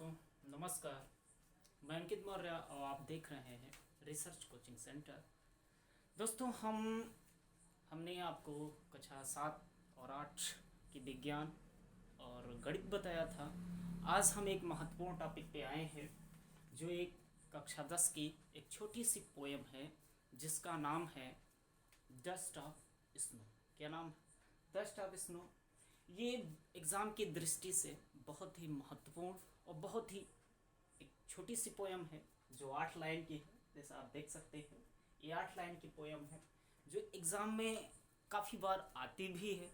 दोस्तों, नमस्कार। मैं अंकित मौर्य और आप देख रहे हैं रिसर्च कोचिंग सेंटर। दोस्तों, हमने आपको कक्षा 7 और 8 की विज्ञान और गणित बताया था। आज हम एक महत्वपूर्ण टॉपिक पे आए हैं, जो एक कक्षा 10 की एक छोटी सी पोएम है, जिसका नाम है डस्ट ऑफ स्नो। क्या नाम है? Dust of snow. ये एग्ज़ाम की दृष्टि से बहुत ही महत्वपूर्ण और बहुत ही एक छोटी सी पोयम है, जो 8 लाइन की है। जैसा आप देख सकते हैं, ये 8 लाइन की पोयम है, जो एग्ज़ाम में काफ़ी बार आती भी है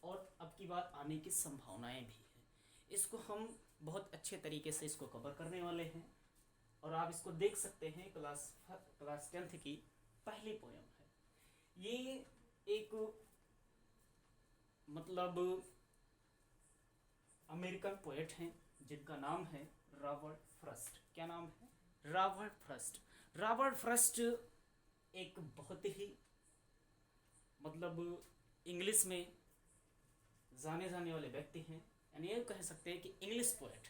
और अब की बार आने की संभावनाएं भी है। इसको हम बहुत अच्छे तरीके से इसको कवर करने वाले हैं और आप इसको देख सकते हैं। क्लास 10th की पहली पोयम है ये। एक मतलब अमेरिकन पोएट हैं, जिनका नाम है रॉबर्ट फ्रॉस्ट। क्या नाम है? Robert Frost. रॉबर्ट फ्रॉस्ट एक बहुत ही मतलब इंग्लिश में जाने जाने वाले व्यक्ति हैं, यानी ये कह सकते हैं कि इंग्लिश पोएट,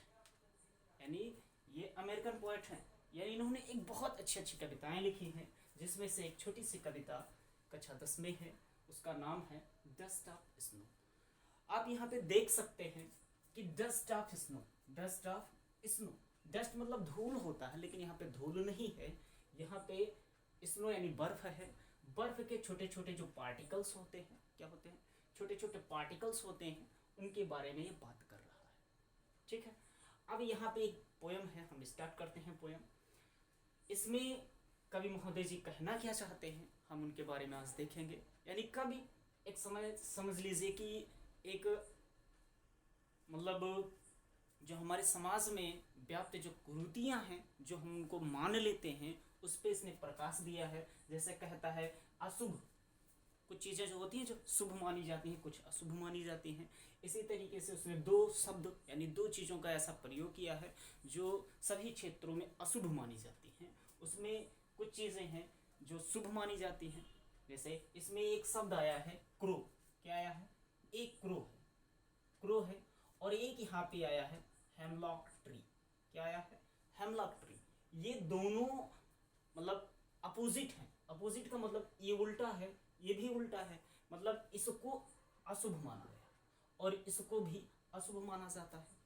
यानी ये अमेरिकन पोएट हैं। यानी इन्होंने एक बहुत अच्छी अच्छी कविताएं लिखी हैं, जिसमें से एक छोटी सी कविता कक्षा 10 में है। उसका नाम है डस्ट ऑफ स्नो। आप यहाँ पे देख सकते हैं कि dust of snow, dust of snow. Dust मतलब धूल होता है, लेकिन यहाँ पे धूल नहीं है, यहाँ पे स्नो यानी बर्फ है। बर्फ के छोटे छोटे जो पार्टिकल्स होते हैं, क्या होते हैं? छोटे छोटे पार्टिकल्स होते हैं, उनके बारे में ये बात कर रहा है। ठीक है, अब यहाँ पे एक पोयम है, हम स्टार्ट करते हैं पोयम। इसमें कवि महोदय जी कहना क्या चाहते हैं, हम उनके बारे में आज देखेंगे। यानी कवि एक समय समझ लीजिए कि एक मतलब जो हमारे समाज में व्याप्त जो कुरीतियाँ हैं, जो हम उनको मान लेते हैं, उस पर इसने प्रकाश दिया है। जैसे कहता है अशुभ, कुछ चीज़ें जो होती हैं जो शुभ मानी जाती हैं, कुछ अशुभ मानी जाती हैं। इसी तरीके से उसने 2 शब्द यानी 2 चीज़ों का ऐसा प्रयोग किया है जो सभी क्षेत्रों में अशुभ मानी जाती हैं। उसमें कुछ चीज़ें हैं जो शुभ मानी जाती हैं। जैसे इसमें एक शब्द आया है क्रो। क्या आया है? एक क्रो है, क्रो है। और एक यहाँ पे आया है हेमलॉक ट्री। क्या आया है? Hemlock tree. ये दोनों मतलब अपोजिट हैं। अपोजिट का मतलब ये उल्टा है, ये भी उल्टा है। मतलब इसको अशुभ माना गया और इसको भी अशुभ माना जाता है।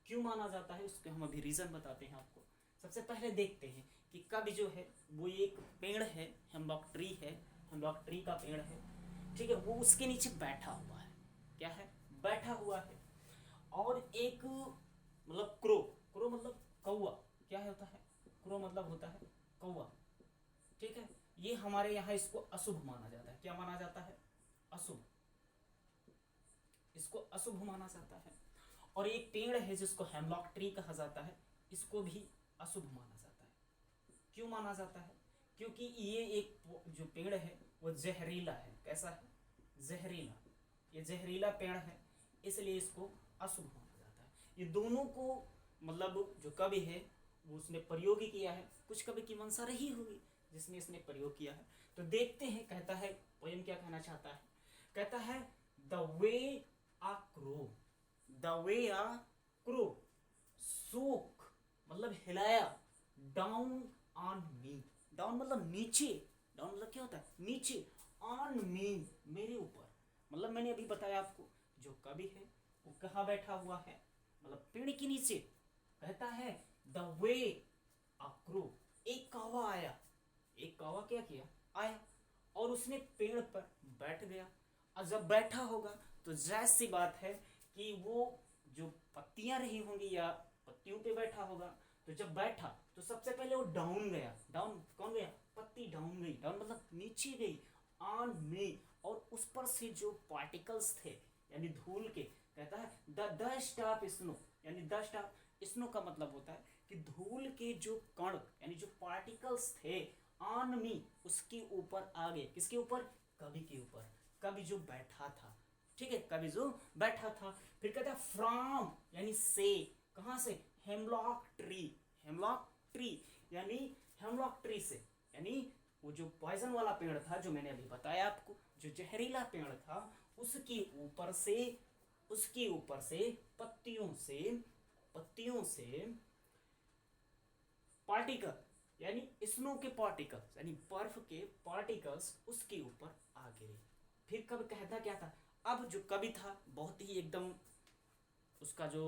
क्यों माना जाता है, उसके हम अभी रीज़न बताते हैं आपको। सबसे पहले देखते हैं कि कवि जो है वो एक पेड़ है, हेमलॉक ट्री है, हेमलॉक ट्री का पेड़ है। ठीक है, वो उसके नीचे बैठा हुआ है। क्या है? बैठा हुआ है। और एक मतलब क्रो, क्रो मतलब कौवा। क्या होता है? क्रो मतलब होता है कौवा। ठीक है, ये हमारे यहाँ इसको अशुभ माना जाता है। क्या माना जाता है? अशुभ। इसको अशुभ माना जाता है। और एक पेड़ है जिसको हेमलॉक ट्री कहा जाता है, इसको भी अशुभ माना जाता है। क्यों माना जाता है? क्योंकि ये एक जो पेड़ है वो जहरीला है। कैसा है? जहरीला। ये जहरीला पेड़ है, इसलिए इसको अशुभ माना जाता है। ये दोनों को मतलब जो कवि है वो उसने प्रयोग ही किया है। कुछ कवि की मंशा रही होगी जिसने इसने प्रयोग किया है। तो देखते हैं, कहता है पोयम क्या कहना चाहता है। कहता है the way a crow, the way a crow shook मतलब हिलाया, डाउन ऑन मी। डाउन मतलब नीचे, डाउन मतलब क्या होता है? नीचे। ऑन मी मेरे ऊपर, मतलब मैंने अभी बताया आपको, जो कवि है वो कहाँ बैठा हुआ है? मतलब पेड़ के नीचे। कहता है द वे आ क्रो, एक कौवा आया। एक कौवा क्या किया? आया और उसने पेड़ पर बैठ गया। और जब बैठा होगा तो जायज सी बात है कि वो जो पत्तियां रही होंगी या पत्तियों पे बैठा होगा। तो जब बैठा तो सबसे पहले वो डाउन गया। डाउन कौन गया? पत्ती डाउन गई। डाउन मतलब नीचे गई। ऑन में, और उस पर से जो पार्टिकल्स थे यानी धूल के, कहता है द डस्ट ऑफ स्नो, यानी डस्ट ऑफ स्नो का मतलब होता है कि धूल के जो कण यानी जो पार्टिकल्स थे ऑन मी, उसके ऊपर आ गए। किसके ऊपर? कवि के ऊपर। कवि जो बैठा था। ठीक है, कवि जो बैठा था। फिर कहता है फ्रॉम यानी से, कहां से? Hemlock tree. हेमलॉक ट्री यानी हेमलॉक ट्री से, यानी वो जो पॉइजन वाला पेड़ था जो मैंने अभी बताया आपको, जो जहरीला पेड़ था, उसके ऊपर से, उसके ऊपर से पत्तियों से पार्टिकल यानी स्नो के पार्टिकल्स यानी बर्फ के पार्टिकल्स उसके ऊपर आ गिरे। फिर कब कहता क्या था, अब जो कवि था बहुत ही एकदम उसका जो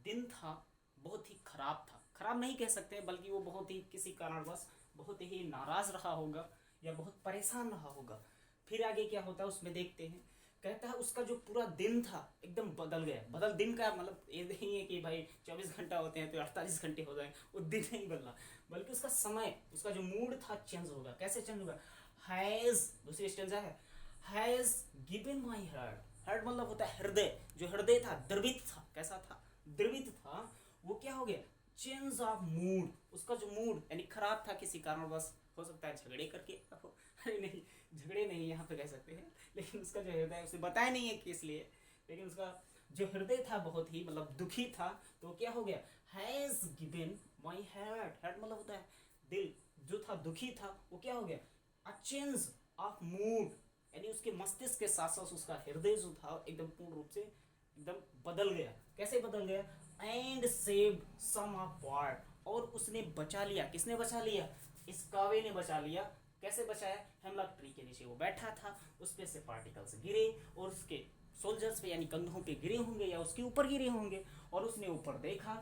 दिन था बहुत ही खराब था, खराब नहीं कह सकते बल्कि वो बहुत ही किसी कारणवश बहुत ही नाराज रहा होगा या बहुत परेशान रहा होगा। फिर आगे क्या होता है उसमें देखते हैं, कहता है उसका जो पूरा दिन था एकदम बदल गया। बदल दिन का मतलब ये नहीं है कि भाई 24 घंटा होते हैं तो 48 घंटे हो जाए, वो दिन नहीं बदला, बल्कि उसका समय, उसका जो मूड था चेंज होगा। कैसे चेंज होगा, हैज, दूसरी स्टेंजा है, has given my heart. Heart मतलब होता है हृदय, जो हृदय था द्रवित था, कैसा था, द्रवित था, वो क्या हो गया, चेंज ऑफ मूड, उसका जो मूड यानी खराब था किसी कारणवश, हो सकता है झगड़े करके, अरे नहीं झगड़े नहीं यहाँ पे कह सकते हैं, लेकिन उसका जो हृदय उसे बताया नहीं है किस लिए, लेकिन उसका जो हृदय था बहुत ही मतलब दुखी था, तो क्या हो गया, has given my heart. Heart मतलब होता है दिल, जो था दुखी था वो क्या हो गया, अ चेंज ऑफ मूड यानी उसके मस्तिष्क के साथ साथ उसका हृदय जो था एकदम पूर्ण रूप से एकदम बदल गया। कैसे बदल गया, and saved some of part, और उसने बचा लिया, किसने बचा लिया, इस कावे ने बचा लिया। कैसे बचाया, हेमलॉक ट्री के नीचे वो बैठा था, उस पे से पार्टिकल्स गिरे और उसके सोल्जर्स पे यानी कंधों पे गिरे होंगे या उसके ऊपर गिरे होंगे, और उसने ऊपर देखा,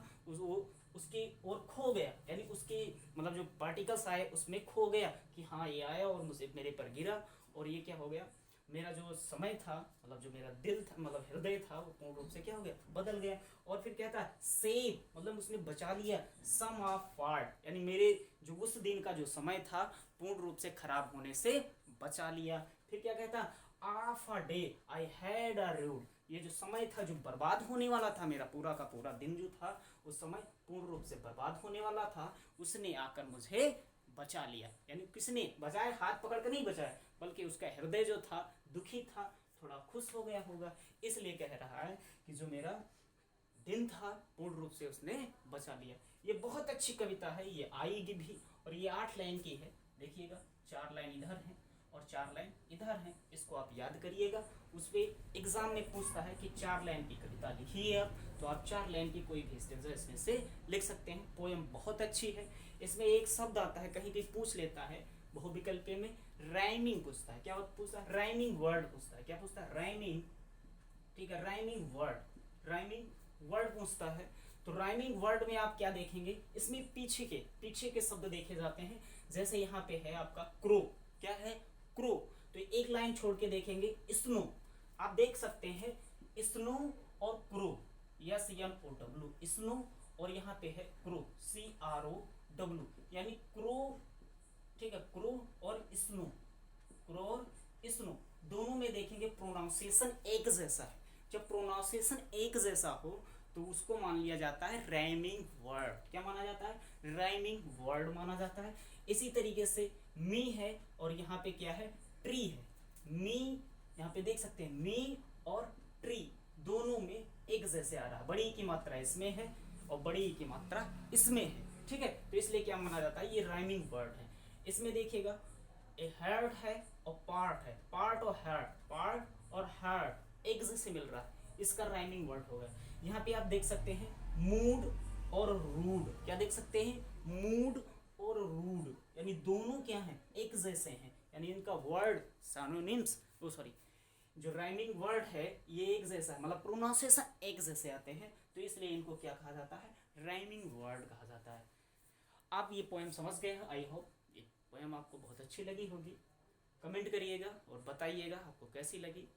उसके और खो गया, यानी उसके मतलब जो पार्टिकल्स आए उसमें खो गया कि हाँ ये आया और मुझे मेरे पर गिरा, और ये क्या हो गया, मेरा जो समय था मतलब जो मेरा दिल था मतलब हृदय था वो पूर्ण रूप से क्या हो गया, बदल गया। और फिर कहता है सेव मतलब उसने बचा लिया सम ऑफ पार्ट यानी मेरे जो उस दिन का जो समय था पूर्ण रूप से खराब होने से बचा लिया। फिर क्या कहता, of a day I had a rude, ये जो समय था जो बर्बाद होने वाला था, मेरा पूरा का पूरा दिन जो था उस समय पूर्ण रूप से बर्बाद होने वाला था, उसने आकर मुझे बचा लिया। यानी किसने बचाया, हाथ पकड़ कर नहीं बचाया, बल्कि उसका हृदय जो था दुखी था, थोड़ा खुश हो गया होगा, इसलिए कह रहा है कि जो मेरा दिन था पूर्ण रूप से उसने बचा लिया। ये बहुत अच्छी कविता है, ये आएगी भी, और ये 8 लाइन की है। देखिएगा 4 लाइन इधर है और 4 लाइन इधर है, इसको आप याद करिएगा। उस पर एग्जाम में पूछता है कि 4 लाइन की कविता लिखिए आप, तो आप 4 लाइन की कोई भी स्टेंजा इसमें से लिख सकते हैं। पोएम बहुत अच्छी है, इसमें एक शब्द आता है कहीं भी पूछ लेता है, बहुविकल्प में राइमिंग पूछता है, क्या पूछता है, राइमिंग वर्ड पूछता है, क्या पूछता है, राइमिंग, ठीक है, राइमिंग वर्ड, राइमिंग वर्ड पूछता है। तो राइमिंग वर्ड में आप क्या देखेंगे, इसमें पीछे के शब्द देखे जाते हैं। जैसे यहाँ पे है आपका क्रो, क्या है, क्रो, तो एक लाइन छोड़ के देखेंगे स्नो, आप देख सकते हैं स्नो और क्रो, SNOW, स्नो, और यहाँ पे है क्रो, CROW, यानी क्रो, ठीक है, क्रो और स्नो, क्रो और स्नो दोनों में देखेंगे प्रोनाउंसिएशन एक जैसा है। जब प्रोनाउंसिएशन एक जैसा हो तो उसको मान लिया जाता है राइमिंग वर्ड। क्या माना जाता है, राइमिंग वर्ड माना जाता है। इसी तरीके से मी है और यहाँ पे क्या है, ट्री है, मी यहाँ पे देख सकते हैं, मी और ट्री दोनों में एक जैसे आ रहा है, बड़ी की मात्रा इसमें है और बड़ी की मात्रा इसमें है, ठीक है, तो इसलिए क्या माना जाता है, ये राइमिंग वर्ड है। इसमें देखिएगा ए हार्ट है और पार्ट है, पार्ट और हार्ट, पार्ट और हार्ट एक जैसे मिल रहा है, इसका राइमिंग वर्ड होगा। यहाँ पे आप देख सकते हैं मूड और रूड, क्या देख सकते हैं, मूड और रूड, यानी दोनों क्या हैं, एक जैसे हैं, यानी इनका वर्ड सिनोनिम्स, सॉरी जो राइमिंग वर्ड है ये एक जैसा है, मतलब प्रोनाउंसिएशन एक जैसे आते हैं, तो इसलिए इनको क्या कहा जाता है, राइमिंग वर्ड कहा जाता है। आप ये पोएम समझ गए हैं, आई होप ये पोएम आपको बहुत अच्छी लगी होगी। कमेंट करिएगा और बताइएगा आपको कैसी लगी।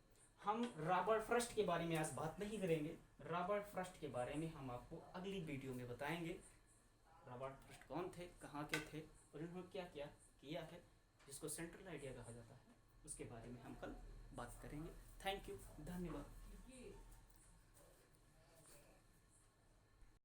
हम रॉबर्ट फ्रॉस्ट के बारे में आज बात नहीं करेंगे, रॉबर्ट फ्रॉस्ट के बारे में हम आपको अगली वीडियो में बताएंगे। रॉबर्ट फ्रॉस्ट कौन थे, कहाँ के थे और इन्होंने क्या क्या किया है, जिसको सेंट्रल आइडिया कहा जाता है, उसके बारे में हम कल बात करेंगे। थैंक यू, धन्यवाद।